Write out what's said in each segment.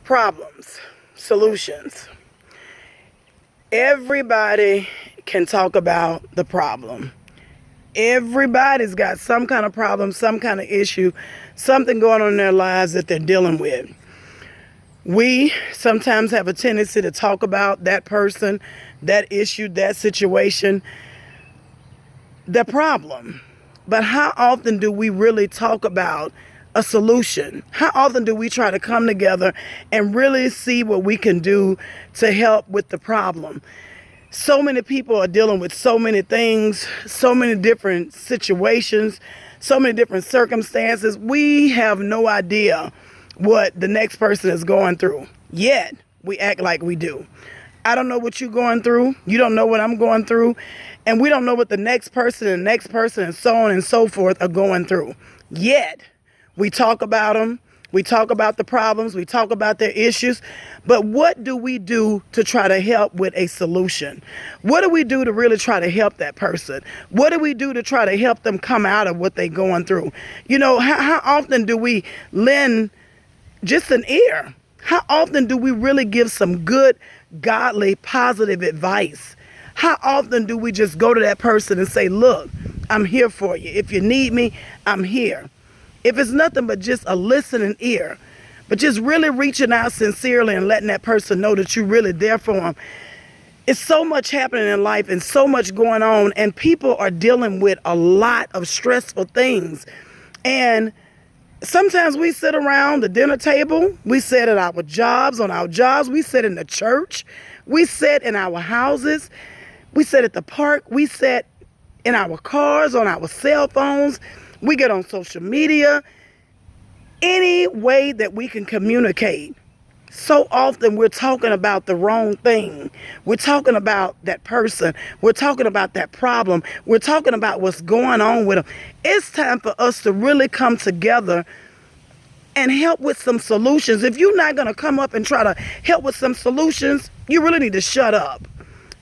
Problems, solutions. Everybody can talk about the problem. Everybody's got some kind of problem, some kind of issue, something going on in their lives that they're dealing with. We sometimes have a tendency to talk about that person, that issue, that situation, the problem. But how often do we really talk about a solution? How often do we try to come together and really see what we can do to help with the problem? So many people are dealing with so many things, so many different situations, so many different circumstances. We have no idea what the next person is going through, yet we act like we do. I don't know what you're going through. You don't know what I'm going through. And we don't know what the next person and so on and so forth are going through. Yet we talk about them. We talk about the problems. We talk about their issues. But what do we do to try to help with a solution? What do we do to really try to help that person? What do we do to try to help them come out of what they're going through? You know, how often do we lend just an ear? How often do we really give some good, godly, positive advice? How often do we just go to that person and say, look, I'm here for you. If you need me, I'm here. If it's nothing but just a listening ear, but just really reaching out sincerely and letting that person know that you're really there for them. It's so much happening in life and so much going on, and people are dealing with a lot of stressful things. And sometimes we sit around the dinner table, we sit at our jobs, we sit in the church, we sit in our houses, we sit at the park, we sit in our cars, on our cell phones, we get on social media, any way that we can communicate. So often we're talking about the wrong thing. We're talking about that person. We're talking about that problem. We're talking about what's going on with them. It's time for us to really come together and help with some solutions. If you're not going to come up and try to help with some solutions, you really need to shut up.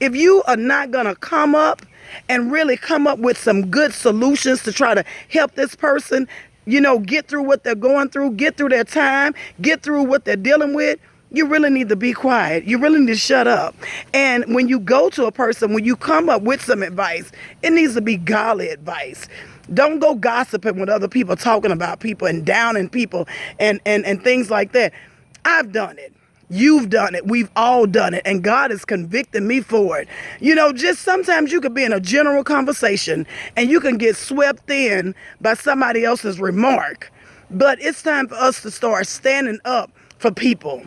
If you are not going to come up and really come up with some good solutions to try to help this person, you know, get through what they're going through, get through their time, get through what they're dealing with, you really need to be quiet. You really need to shut up. And when you go to a person, when you come up with some advice, it needs to be godly advice. Don't go gossiping with other people, talking about people and downing people and things like that. I've done it. You've done it. We've all done it. And God is convicting me for it. You know, just sometimes you could be in a general conversation and you can get swept in by somebody else's remark. But it's time for us to start standing up for people,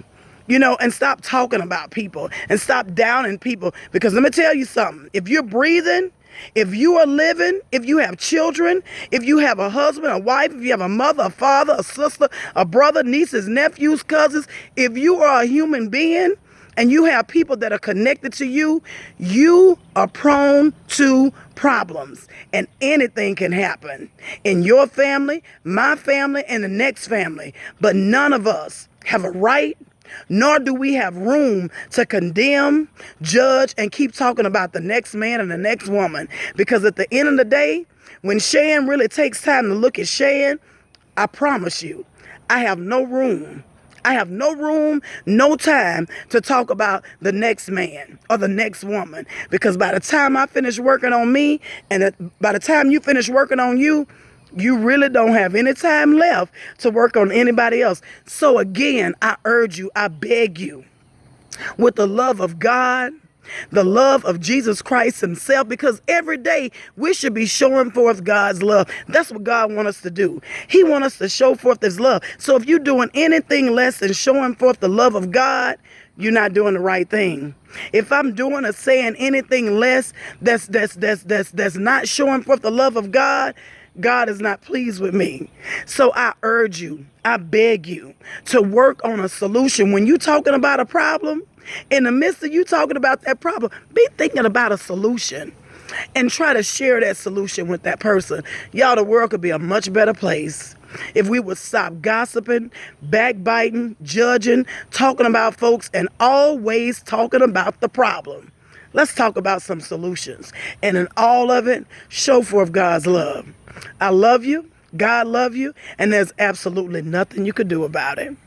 you know, and stop talking about people and stop downing people. Because let me tell you something. If you're breathing, if you are living, if you have children, if you have a husband, a wife, if you have a mother, a father, a sister, a brother, nieces, nephews, cousins, if you are a human being and you have people that are connected to you, you are prone to problems, and anything can happen in your family, my family, and the next family. But none of us have a right, nor do we have room to condemn, judge, and keep talking about the next man and the next woman. Because at the end of the day, when Shan really takes time to look at Shan, I promise you, I have no room. I have no room, no time to talk about the next man or the next woman. Because by the time I finish working on me and by the time you finish working on you, you really don't have any time left to work on anybody else. So again, I urge you, I beg you, with the love of God, the love of Jesus Christ himself, because every day we should be showing forth God's love. That's what God wants us to do. He wants us to show forth his love. So if you're doing anything less than showing forth the love of God, you're not doing the right thing. If I'm doing or saying anything less that's not showing forth the love of God, God is not pleased with me. So I urge you, I beg you to work on a solution. When you're talking about a problem, in the midst of you talking about that problem, be thinking about a solution and try to share that solution with that person. Y'all, the world could be a much better place if we would stop gossiping, backbiting, judging, talking about folks, and always talking about the problem. Let's talk about some solutions. And in all of it, show forth God's love. I love you. God love you. And there's absolutely nothing you could do about it.